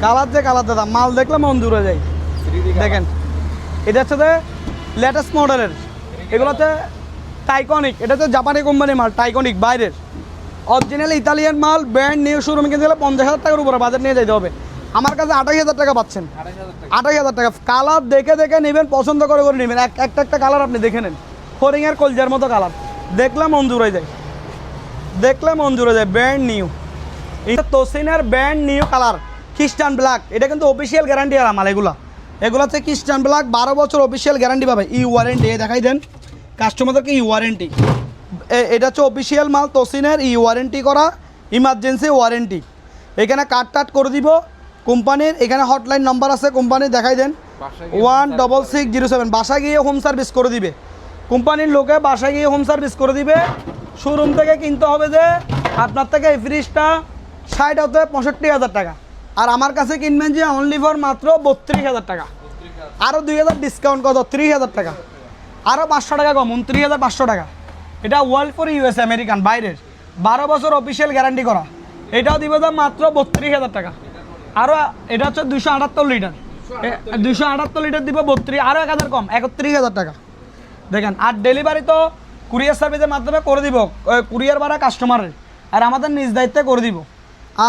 কালার যে কালার দাদা, মাল দেখলে মন জুড়ে যায়। দেখেন এটা হচ্ছে যে লেটেস্ট মডেলের, এগুলো হচ্ছে টাইকনিক, এটা হচ্ছে জাপানি কোম্পানির মাল, টাইকনিক বাইরের, অরিজিনাল ইতালিয়ান মাল, ব্র্যান্ড নিউ। শোরুমে কিনতে গেলে 50,000 টাকার উপরে বাজার নিয়ে যেতে হবে। আমার কাছে 28,000 টাকা পাচ্ছেন, 28,000 টাকা। কালার দেখে দেখে নেবেন, পছন্দ করে করে নেবেন। একটা কালার আপনি দেখে নেন, ফরিংয়ের কলজার মতো কালার, দেখলে মন জুড়ে যায়, দেখলে মন জুড়ে যায়। ব্র্যান্ড নিউ, এটা তোসিনের ব্র্যান্ড নিউ কালার ক্রিস্টান ব্ল্যাক। এটা কিন্তু অফিসিয়াল গ্যারান্টি আর মাল, এগুলো হচ্ছে ক্রিস্টান ব্ল্যাক, 12 বছর অফিসিয়াল গ্যারান্টি পাবে, ই ওয়ারেন্টি। দেখাই দেন কাস্টমারদেরকে ই ওয়ারেন্টি, এটা হচ্ছে অফিসিয়াল মাল তোসিনের, ই ওয়ারেন্টি করা, ইমার্জেন্সি ওয়ারেন্টি। এখানে কাট করে দিব কোম্পানির, এখানে হটলাইন নাম্বার আছে কোম্পানির, দেখাই দেন 16607। বাসায় গিয়ে হোম সার্ভিস করে দিবে কোম্পানির লোকে, বাসায় গিয়ে হোম সার্ভিস করে দিবে। শোরুম থেকে কিনতে হবে যে আপনার থেকে এই ফ্রিজটা 60 হতে 65,000 টাকা, আর আমার কাছে কিনবেন যে অনলি ফর মাত্র 32,000 টাকা। আরও 2,000 ডিসকাউন্ট, কত? 30,000 টাকা। আরও 500 টাকা কম, 29,500 টাকা। এটা ওয়ার্ল্ড ফর ইউএস আমেরিকান বাইরের, 12 বছর অফিসিয়াল গ্যারান্টি করা, এটাও দিব দাম মাত্র 32,000 টাকা। আরও এটা হচ্ছে 278 লিটার, 278 লিটার দিব 32, আরও 1000 কম 31,000 টাকা। দেখেন, আর ডেলিভারি তো কুরিয়ার সার্ভিসের মাধ্যমে করে দিব, কুরিয়ার ভাড়া কাস্টমারের, আর আমাদের নিজ দায়িত্বে করে দিব।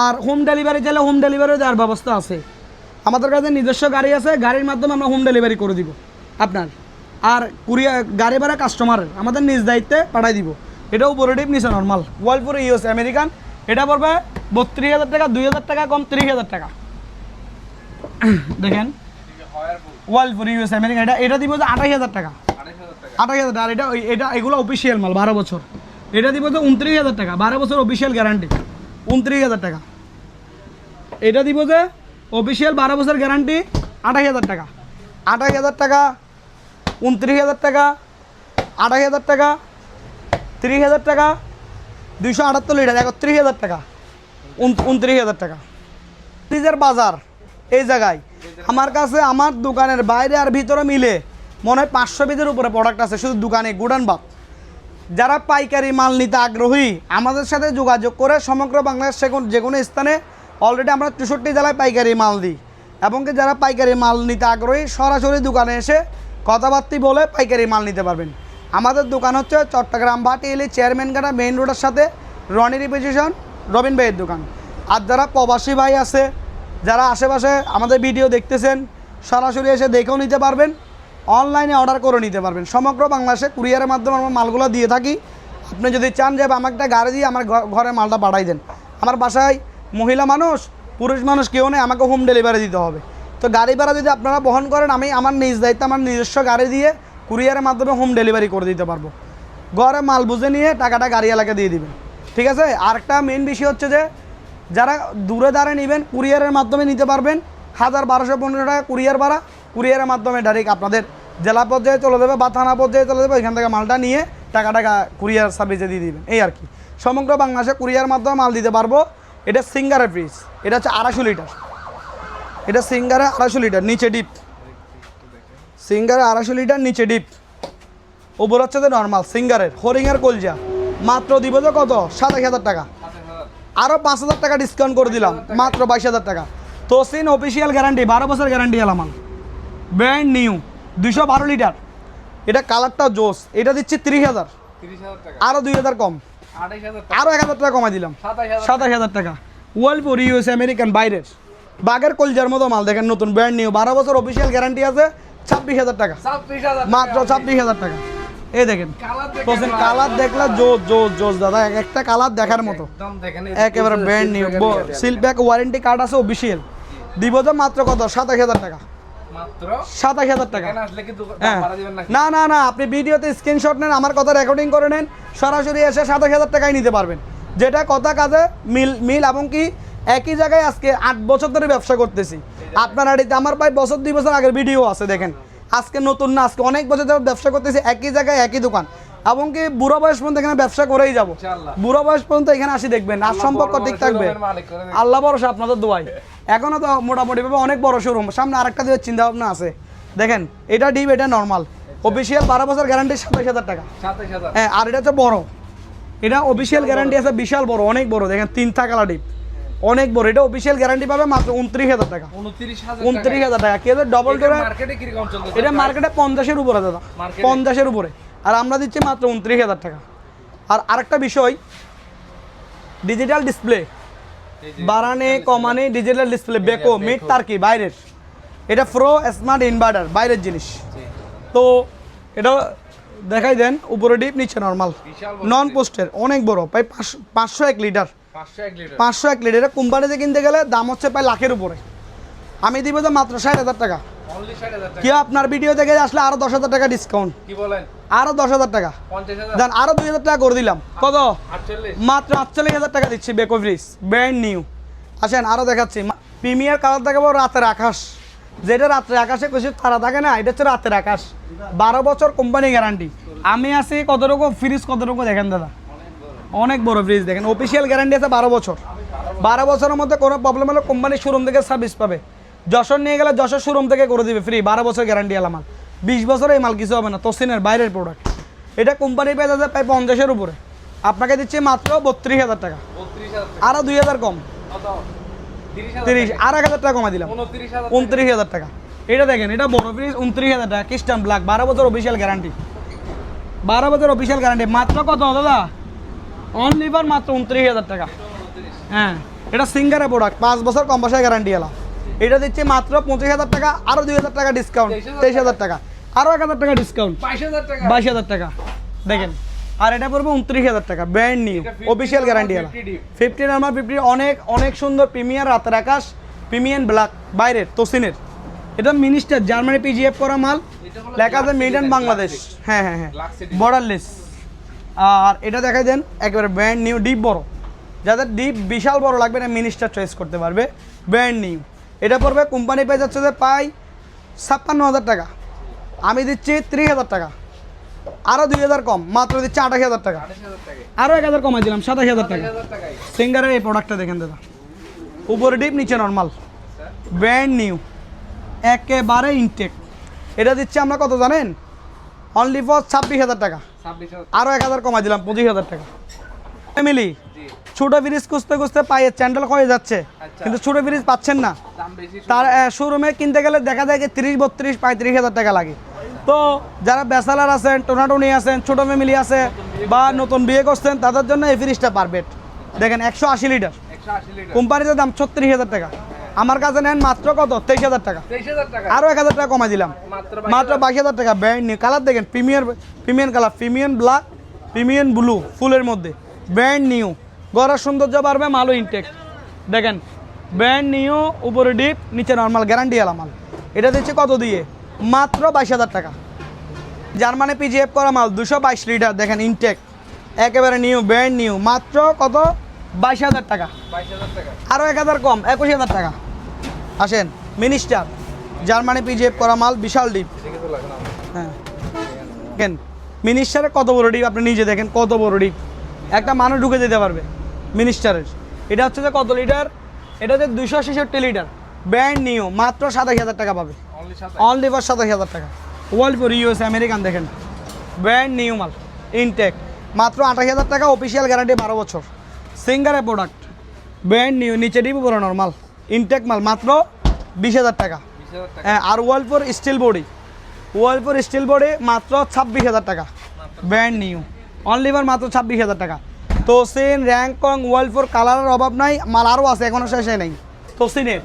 আর হোম ডেলিভারি চাইলে হোম ডেলিভারিও দেওয়ার ব্যবস্থা আছে, আমাদের কাছে নিজস্ব গাড়ি আছে, গাড়ির মাধ্যমে আমরা হোম ডেলিভারি করে দিব আপনার। আর কুরিয়ার গাড়ি ভাড়া কাস্টমারের, আমাদের নিজ দায়িত্বে পাঠাই দিব। এটা উপরেটিভ নিচে নর্মাল, ওয়ার্লপুর ইউএস আমেরিকান, এটা পড়বে 32,000 টাকা, 2,000 টাকা কম 30,000 টাকা। দেখেন ওয়ার্লপুর ইউএস আমেরিকান, এটা দিব যে 28,000 টাকা, 28,000 টাকা। আর এটা এগুলো অফিসিয়াল মাল 12 বছর, এটা দিব যে 29,000 টাকা, 12 বছর অফিসিয়াল গ্যারান্টি 29,000 টাকা। এটা দিব যে অফিসিয়াল 12 বছর গ্যারান্টি 28,000 টাকা, 28,000 টাকা, 29,000 টাকা, 28,000 টাকা, 30,000 টাকা, 278 লিটার 31,000 টাকা, 29,000 টাকা। ফ্রিজের বাজার এই জায়গায় আমার কাছে, আমার দোকানের বাইরে আর ভিতরে মিলে মনে হয় 500 পিসের উপরে প্রোডাক্ট আছে শুধু দোকানে গুডান বাদ। যারা পাইকারি মাল নিতে আগ্রহী আমাদের সাথে যোগাযোগ করে সমগ্র বাংলাদেশ যে কোনো স্থানে অলরেডি আমরা 64 জেলায় পাইকারি মাল দিই, এবং কি যারা পাইকারি মাল নিতে আগ্রহী সরাসরি দোকানে এসে কথাবার্তা বলে পাইকারি মাল নিতে পারবেন। আমাদের দোকান হচ্ছে চট্টগ্রাম ভাটিয়ালি চেয়ারম্যান ঘাটা মেইন রোডের সাথে রনি রিপোজিশন রবিন ভাইয়ের দোকান। আর যারা প্রবাসী ভাই আছে, যারা আশেপাশে আমাদের ভিডিও দেখতেছেন, সরাসরি এসে দেখেও নিতে পারবেন, অনলাইনে অর্ডার করে নিতে পারবেন। সমগ্র বাংলাদেশে কুরিয়ারের মাধ্যমে আমরা মালগুলো দিয়ে থাকি। আপনি যদি চান যে আমাকে একটা গাড়ি দিয়ে আমার ঘরে মালটা পাঠাই দেন, আমার বাসায় মহিলা মানুষ পুরুষ মানুষ কেউ নেই, আমাকে হোম ডেলিভারি দিতে হবে। তো গাড়ি ভাড়া যদি আপনারা বহন করেন, আমি আমার নিজ দায়িত্বে আমার নিজস্ব গাড়ি দিয়ে কুরিয়ারের মাধ্যমে হোম ডেলিভারি করে দিতে পারবো। ঘরে মাল বুঝে নিয়ে টাকাটা গাড়িওয়ালাকে দিয়ে দিবেন, ঠিক আছে। আরেকটা মেন বিষয় হচ্ছে যে যারা দূরে দাঁড়ে নেবেন কুরিয়ারের মাধ্যমে নিতে পারবেন, 1,000-1,215 টাকা কুরিয়ার ভাড়া, কুরিয়ারের মাধ্যমে ডাইরেক্ট আপনাদের জেলা পর্যায়ে চলে যাবে বা থানা পর্যায়ে চলে যাবে, এখান থেকে মালটা নিয়ে টাকাটা কুরিয়ার সার্ভিসে দিয়ে দিবেন, এই আর কি। সমগ্র বাংলাদেশে কুরিয়ার মাধ্যমে মাল দিতে পারবো। এটা সিঙ্গারের ফ্রিজ, এটা হচ্ছে 250 লিটার, এটা সিঙ্গারে 250 লিটার নিচে ডিপ, সিঙ্গারে 250 লিটার নিচে ডিপ, উপর হচ্ছে যে নর্মাল সিঙ্গারের হরিংয়ের কলজা। মাত্র দিব যে কত 27,000 টাকা, আরও 5,000 টাকা ডিসকাউন্ট করে দিলাম, মাত্র 22,000 টাকা। তোসিন অফিসিয়াল গ্যারান্টি 12 বছর গ্যারান্টি এলাম, ব্র্যান্ড নিউ 212 লিটার। এটা কালারটা জোস, এটা দিচ্ছি 30,000, আরও 2,000 কম, আরও 1,000 টাকা কমাই দিলাম, 27,000 টাকা। ওয়ার্লপুর ইউএস আমেরিকান বাইরের বাগের কলজার মতো মাল, দেখেন নতুন ব্র্যান্ড নিউ 12 বছর অফিসিয়াল গ্যারান্টি আছে, 26,000 টাকা, মাত্র 26,000 টাকা। এই দেখেন কালার দেখলে জোস জোস জোস দাদা, একটা কালার দেখার মতো, একেবারে brand new. Seal back warranty card আছে অফিসিয়াল, দিব তো মাত্র কত 27,000 টাকা, 27,000 টাকা। না না না, আপনি ভিডিওতে স্ক্রিনশট নেন, আমার কথা রেকর্ডিং করে নেন, সরাসরি এসে 27,000 টাকায় নিতে পারবেন। যেটা কথা কাজে মিল এবং কি একই জায়গায় আজকে 8 বছর ধরে ব্যবসা করতেছি। আপনার আড়িতে আমার প্রায় বছর 2 বছর আগের ভিডিও আছে, দেখেন। আজকে নতুন না, আজকে অনেক বছর ধরে ব্যবসা করতেছি, একই জায়গায় একই দোকান, এবং কি বুড়ো বয়স পর্যন্ত এখানে ব্যবসা করেই যাবো, বুড়ো বয়স পর্যন্ত এখানে আসি দেখবেন, আর সম্পর্ক ঠিক থাকবে, আল্লাহ ভরসা, আপনাদের দোয়াই। এখনো তো মোটামুটি ভাবে অনেক বড় শোরুম, সামনে আরেকটা দিয়ে চিন্তা ভাবনা আছে। দেখেন এটা ডিপ, এটা নর্মাল, অফিসিয়াল 12 বছর গ্যারান্টি 27,000 টাকা। হ্যাঁ, আর এটা হচ্ছে বড়, এটা অফিসিয়াল গ্যারান্টি আছে বিশাল বড়, অনেক বড়, দেখেন 3 কালার ডিপ, অনেক বড়। এটা অফিসিয়াল গ্যারান্টি পাবে মাত্র 29,000 টাকা, 29,000 টাকা। কেউ ডবল ডোরে এটা মার্কেটে 50-এর উপরে দাদা, 50-এর উপরে, আর আমরা দিচ্ছি মাত্র 29,000 টাকা। আর আরেকটা বিষয়, ডিজিটাল ডিসপ্লে, বাড়ানে কমানে digital display, Beko made Turkey বাইরের, এটা প্রো স্মার্ট ইনভার্টার বাইরের জিনিস। তো এটা দেখাই দেন, উপরে ডিপ নিচে নর্মাল, নন পোস্টের, অনেক বড়, প্রায় 501 লিটার, 501 লিটার। এটা কোম্পানিতে কিনতে গেলে দাম হচ্ছে প্রায় লাখের উপরে, আমি দিব তো মাত্র 60,000 টাকা। কি আপনার ভিডিও দেখে আসলে আরো 10,000 টাকা ডিসকাউন্ট, আরো 10,000 টাকা দেন, আরো 2,000 টাকা করে দিলাম, কত মাত্র 48,000 টাকা দিচ্ছি। Beko fridge brand new. আসেন আরো দেখাচ্ছি, প্রিমিয়ার কালার দেখাবো, রাতের আকাশ, যেটা রাত্রে আকাশে কিছু তারা থাকে না, এটা হচ্ছে রাতের আকাশ, 12 বছর কোম্পানি গ্যারান্টি। আমি আছি কতটুকু ফ্রিজ, কতটুকু দেখেন দাদা, অনেক বড় ফ্রিজ, দেখেন অফিসিয়াল গ্যারান্টি আছে 12 বছর। 12 বছরের মধ্যে কোনো প্রবলেম হলে কোম্পানির শোরুম থেকে সার্ভিস পাবে, যশোর নিয়ে গেলে যশোর শোরুম থেকে করে দিবে ফ্রি, 12 বছর গ্যারান্টি এলাম মাল, 20 বছর এই মাল কিছু হবে না, তোসিনের বাইরের প্রোডাক্ট। এটা কোম্পানির পেয়ে যাচ্ছে প্রায় 50-এর উপরে, আপনাকে দিচ্ছি মাত্র 32,000 টাকা, আরো 2,000 কম, 30, আর 1,000 টাকা কমা দিলাম, 29,000 টাকা। এটা দেখেন, এটা বড় ফ্রিজ, 29,000 টাকা, ক্রিস্টান ব্ল্যাক, 12 বছর অফিসিয়াল গ্যারান্টি, 12 বছর অফিসিয়াল গ্যারান্টি। মাত্র কত দাদা? অনলি ফর মাত্র 29,000 টাকা। হ্যাঁ, এটা সিঙ্গারের প্রোডাক্ট, 5 বছর কম বয়সের গ্যারান্টি এলা। এটা দিচ্ছি মাত্র 25,000 টাকা, আরো 2,000 টাকা ডিসকাউন্ট, 23,000 টাকা, আরো 1,000 টাকা ডিসকাউন্ট, 22,000 টাকা। দেখেন, আর এটা পড়বে 29,000 টাকা, ব্র্যান্ড নিউ অফিসিয়াল গ্যারান্টি এলা। 50 নাম্বার 50, অনেক অনেক সুন্দর প্রিমিয়ার রাতের আকাশ, প্রিমিয়াম ব্ল্যাক, বাইরের তোসিনের। এটা মিনিস্টার জার্মানি পিজিএফ করা মাল, লেখা আছে মেড ইন বাংলাদেশ। হ্যাঁ হ্যাঁ হ্যাঁ, বর্ডারলেস। আর এটা দেখাই দেন, একেবারে ব্র্যান্ড নিউ, ডিপ বড়, যাদের ডিপ বিশাল বড় লাগবে না মিনিস্টার চয়েস করতে পারবে, ব্র্যান্ড নিউ। এটা পড়বে কোম্পানি পেয়ে যাচ্ছে যে পাই 56,000 টাকা, আমি দিচ্ছি 30,000 টাকা, আরও 2,000 কম, মাত্র দিচ্ছি 28,000 টাকা, আরও 1,000 কমাই দিলাম, 27,000 টাকা। সিঙ্গারের এই প্রোডাক্টটা দেখেন দাদা, উপরে ডিপ নিচে নর্মাল, ব্র্যান্ড নিউ, একেবারে ইনটেক। এটা দিচ্ছি আমরা কত জানেন? অনলি ফর 26,000 টাকা, আরও 1,000 কমাই দিলাম, 25,000 টাকা। ফ্যামিলি ছোট ফ্রিজ খুঁজতে খুঁজতে পায়ে চ্যান্ডেল হয়ে যাচ্ছে, কিন্তু ছোট ফ্রিজ পাচ্ছেন না। তার শোরুমে কিনতে গেলে দেখা যায় যে 30, 32, 35,000 টাকা লাগে। তো যারা ব্যাচেলার আছেন, টোনাটুনি আছেন, ছোট ফ্যামিলি আছে, বা নতুন বিয়ে করছেন, তাদের জন্য এই ফ্রিজটা পারফেক্ট। দেখেন 180 লিটার, কোম্পানিতে দাম 36,000 টাকা, আমার কাছে নেন মাত্র কত? 23,000 টাকা, আরও 1,000 টাকা কমাই দিলাম, মাত্র 22,000 টাকা। ব্র্যান্ড নিউ কালার দেখেন, premium colour, premium black, premium blue ফুলের মধ্যে, ব্র্যান্ড নিউ। গড়ার সৌন্দর্য বাড়বে, মালও ইনটেক। দেখেন ব্র্যান্ড নিউ, উপরে ডিপ নিচে নর্মাল, গ্যারান্টি এলা মাল। এটা দিচ্ছে কত দিয়ে? মাত্র 22,000 টাকা। জার্মানি পিজিএফ করা মাল, 222 লিটার, দেখেন ইনটেক, একেবারে নিউ, ব্র্যান্ড নিউ, মাত্র কত? 22,000 টাকা, আরও 1,000 কম, 21,000 টাকা। আসেন, মিনিস্টার জার্মানি পিজিএফ করা মাল, বিশাল ডিপ। হ্যাঁ দেখেন মিনিস্টারের কত বড় ডিপ, আপনি নিজে দেখেন কত বড় ডিপ, একটা মানুষ ঢুকে যেতে পারবে মিনিস্টারের। এটা হচ্ছে যে কত লিটার? এটা হচ্ছে 266 লিটার, ব্র্যান্ড নিউ, মাত্র 27,000 টাকা পাবে, অনলি ফর 27,000 টাকা। ওয়ার্লপুর ইউএস আমেরিকান, দেখেন ব্র্যান্ড নিউ মাল, ইনটেক, মাত্র 28,000 টাকা, অফিসিয়াল গ্যারান্টি 12 বছর। সিঙ্গারের প্রোডাক্ট, ব্র্যান্ড নিউ, নিচে ডিপ উপরে নর্মাল, ইনটেক মাল, মাত্র 20,000 টাকা। হ্যাঁ, আর ওয়ার্লপুর স্টিল বডি, ওয়ার্লপুর স্টিল বডি মাত্র 26,000 টাকা, ব্র্যান্ড নিউ, অনলি ফর মাত্র 26,000 টাকা। তোসিন, র্যাঙ্কং, ওয়ার্লপুর, কালারের অভাব নাই, মাল আরও আছে, এখনও শেষে নেই তোসিনের।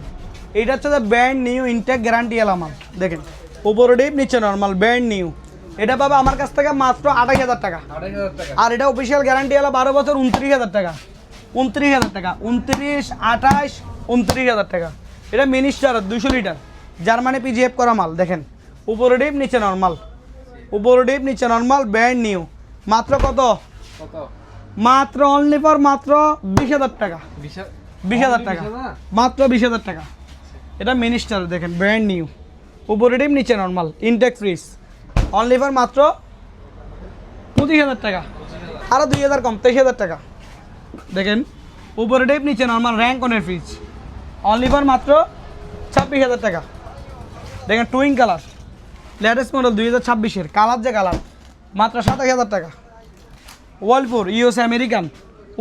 এইটা হচ্ছে যে ব্র্যান্ড নিউ, ইনটেক, গ্যারান্টি এলা মাল। দেখেন উপরে ডিপ নিচে নর্মাল, ব্র্যান্ড নিউ। এটা পাবে আমার কাছ থেকে মাত্র 28,000 টাকা, আর এটা অফিসিয়াল গ্যারান্টি এলা 12 বছর, 29,000 টাকা, 29,000 টাকা, 29, 28, 29,000 টাকা। এটা মিনিস্টার 200 লিটার, জার্মানি পিজিএফ করা মাল। দেখেন উপরে ডিপ নিচে নর্মাল, উপরে ডিপ নিচে নর্মাল, ব্র্যান্ড নিউ, মাত্র কত? মাত্র অনলি ফর মাত্র 20,000 টাকা, 20,000 টাকা, মাত্র 20,000 টাকা। এটা মিনিস্টার, দেখেন ব্র্যান্ড নিউ, উপরে ডিপ নিচে normal, intact fridge, only for মাত্র 25,000 টাকা, আরও 2,000 কম, 23,000 টাকা। দেখেন উপরে ডিপ নিচে নর্মাল, র্যাঙ্কনের ফ্রিজ, অনলি ফর মাত্র 26,000 টাকা। দেখেন টুইং কালার, লেটেস্ট মডেল 2026-এর কালার, যে কালার, মাত্র 27,000 টাকা। ওয়ার্লপুর ইউএস আমেরিকান,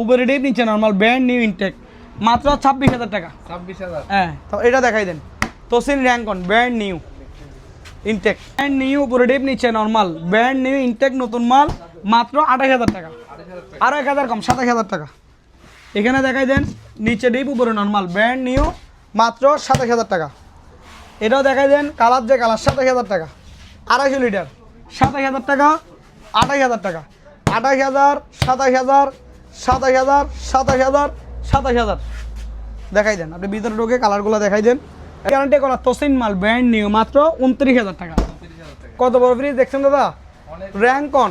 উপরে ডিপ নিচে নর্মাল, ব্র্যান্ড নিউ, ইনটেক, মাত্র 26,000 টাকা। হ্যাঁ, তো এটা দেখাই দেন, তোসিন Rancon, brand new, intact, brand new, উপরে ডিপ নিচে নর্মাল, ব্র্যান্ড নিউ, ইনটেক, নতুন মাল, মাত্র 28,000 টাকা, আরও 1,000 কম, 27,000 টাকা। এখানে দেখাই দেন, নিচে ডিপ উপরে নর্মাল, ব্র্যান্ড নিউ, মাত্র 27,000 টাকা। এটাও দেখাই দেন, কালার, যে কালার, 27,000 টাকা, 250 লিটার, 27,000 টাকা, 28,000 টাকা, 28,000, 27,000, 27,000, 27,000, 27,000। দেখাই দেন, আপনি ভিতরে ঢুকে কালারগুলো দেখাই দেন। গ্যারান্টি করা তোসিন মাল, ব্র্যান্ড নিউ, মাত্র 29,000 টাকা। কত বড় ফ্রিজ দেখছেন দাদা? র্যাঙ্কন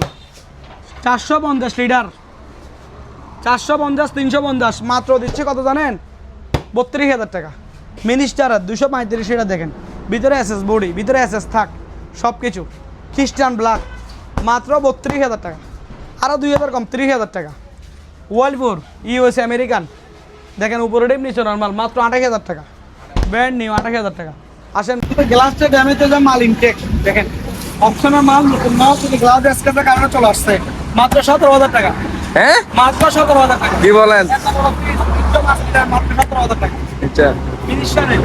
450 লিটার, 450, 350, মাত্র দিচ্ছে কত জানেন? 32,000 টাকা। মিনিস্টার 235 লিটার, দেখেন ভিতরে এসএস বডি, ভিতরে এসএস থাক, সব কিছু, খ্রিস্টান ব্ল্যাক, মাত্র 32,000 টাকা, আরও 2,000 কম, 30,000 টাকা। ওয়ার্লপুর ইউএস আমেরিকান, দেখেন উপরে ডিপ নিচে নর্মাল, মাত্র 28,000 টাকা, ব্র্যান্ড নিউ, 28,000 টাকা। আসেন, গ্লাসটা ড্যামেজ হয়ে যায়, মাল ইনটেক, দেখেন অপশনাল মাল, নতুন মাল, গ্লাস স্ক্র্যাচের কারণে চলে আসছে, মাত্র 17,000 টাকা। হ্যাঁ মাত্র 17,000 টাকা। কি বলেন? এত বড় ফ্রিজ, 5 লিটার মাত্র 17,000 টাকা। আচ্ছা ফিনিশারে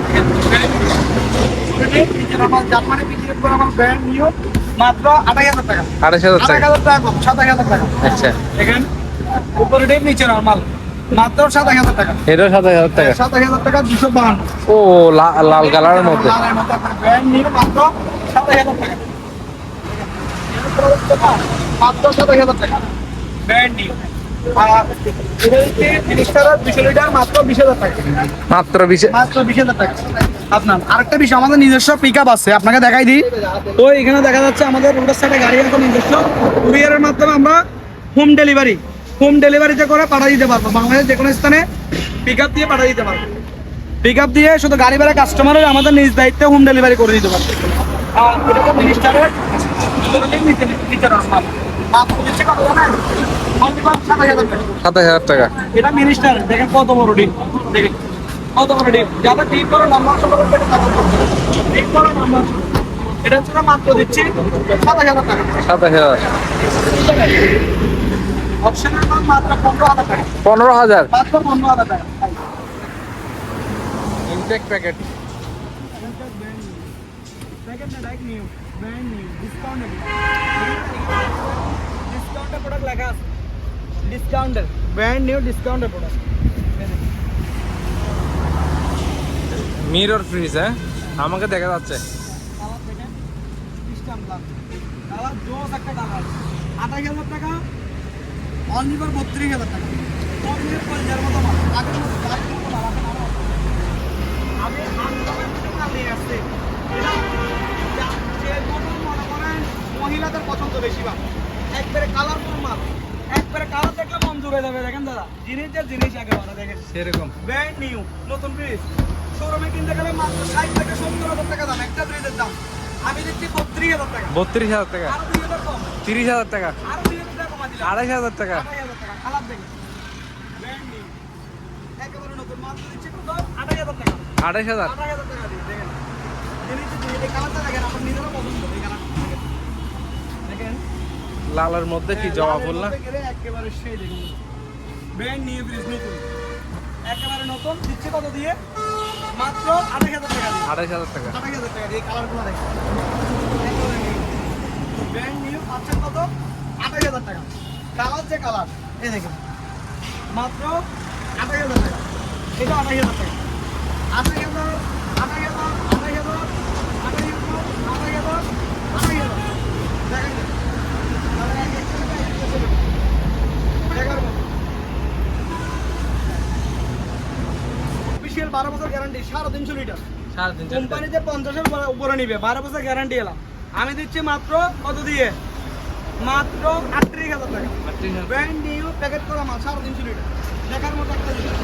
জার্মানি বিক্রির পর আমার ব্র্যান্ড নিউ মাত্র 28,000 টাকা। 28,000 টাকা। 28,000 টাকা কম, 27,000 টাকা। আচ্ছা দেখেন উপরে ডিপ নিচে নরমাল মাত্র 27,000 টাকা। এটা 27,000 টাকা। 27,000 টাকা 252। ও লাল কালারের মধ্যে। লালের মধ্যে আপনার ব্র্যান্ড নিউ মাত্র 27,000 টাকা। মাত্র 27,000 টাকা ব্র্যান্ড নিউ। আর এটা হচ্ছে ফিনিশারের 200 লিটার মাত্র 20,000 টাকা। মাত্র 20। মাত্র 20,000 টাকা। আপনার আরেকটা বিষয়, আমাদের নিজস্ব পিকআপ আছে, আপনাকে দেখাই দিই। তো এখানে দেখা যাচ্ছে আমাদের রোডের সাইডে গাড়ি এখন নিজস্ব কুরিয়ারের মাধ্যমে আমরা হোম ডেলিভারিতে করে পাঠিয়ে দিতে পারবো। বাংলাদেশের যে কোনো স্থানে পিকআপ দিয়ে পাঠিয়ে দিতে পারবো। পিকআপ দিয়ে শুধু গাড়ি ভাড়া কাস্টমারের আমাদের নিজ দায়িত্বে হোম ডেলিভারি করে দিতে পারবো। আর এটা তো মিনিস্টারের নিচে নরমাল মাত্র দিচ্ছে কত জানেন? 27,000 টাকা। এটা মিনিস্টার দেখেন কত বড় ডিপ, দেখেন কত বড় ডিপ। যারা ডিপ করে নাম্বার সংগ্রহ করে তাদের ডিপ করে নাম্বার, এটা হচ্ছে মাত্র দিচ্ছি 27,000 টাকা। 27,000। অপশনের দাম মাত্র 15,000 টাকা। 15,000। মাত্র 15,000 টাকা। Intact packet. ডিসকাউন্টের প্রোডাক্ট লেখা আছে, ডিসকাউন্টের ব্র্যান্ড নিউ ডিসকাউন্টের প্রোডাক্ট। মিরর ফ্রিজ, হ্যাঁ আমাকে দেখা যাচ্ছে। কালার দেখেন, সিস্টেম কালার জোস একটা কালার। 28,000 টাকা অনলি ফর 32,000 টাকা। কমের পর্যায়ের মতো মাল, আগের মতো আগের মতো মাল এখন আরো আছে। আমি আনকমের মধ্যে মাল নিয়ে আসছি। এটা যে কোনো মনে করেন মহিলাদের পছন্দ বেশি মাল, একবারে কালারফুল মাল, একবারে কালার দেখলে মন জুড়ে যাবে। দেখেন দাদা, জিনিসের জিনিস একেবারে দেখেন সেরকম ব্র্যান্ড নিউ নতুন ফ্রিজ। শোরুমে কিনতে গেলে মাত্র 60 থেকে 70,000 টাকা দাম একটা ফ্রিজের দাম। আমি দিচ্ছি 32,000 টাকা। 32,000 টাকা। আরো 2,000 কম, 30,000 টাকা। আরো 2,000 টাকা কমা দিলাম। 28,000 টাকা। 28,000 টাকা কালার দেখেন ব্র্যান্ড নিউ একেবারে নতুন মাত্র দিচ্ছি কত? 28,000 টাকা। 28,000। 28,000 টাকা দিয়ে দেখেন জিনিসের জিনিস। এই কালারটা দেখেন, আমার নিজেরও পছন্দ এই কালারটা দেখেন। লালের মধ্যে কি জবা ফুল না? একেবারে সেই দেখুন ব্র্যান্ড নিউ ফ্রিজ নতুন একেবারে নতুন দিচ্ছে কত দিয়ে? মাত্র 28,000 টাকা দিয়ে। 28,000 টাকা। 28,000 টাকা দিয়ে কালারগুলো দেখেন ব্র্যান্ড নিউ পাচ্ছেন কত? 28,000 টাকা। কালার যে কালার এই দেখেন মাত্র 28,000 টাকা। এটা 28,000 টাকা। 28,000 28,000 28,000 28,000 28,000 দেখেন অফিসিয়াল 12 বছর গ্যারান্টি, 350 লিটার। কোম্পানিতে 50-এর উপরে নিবে, 12 বছর গ্যারান্টি এলাম। আমি দিচ্ছি মাত্র কত দিয়ে? মাত্র 38,000 টাকা। ব্র্যান্ড নিউ প্যাকেট করা মাল 350 লিটার, দেখার মতো একটা জিনিস।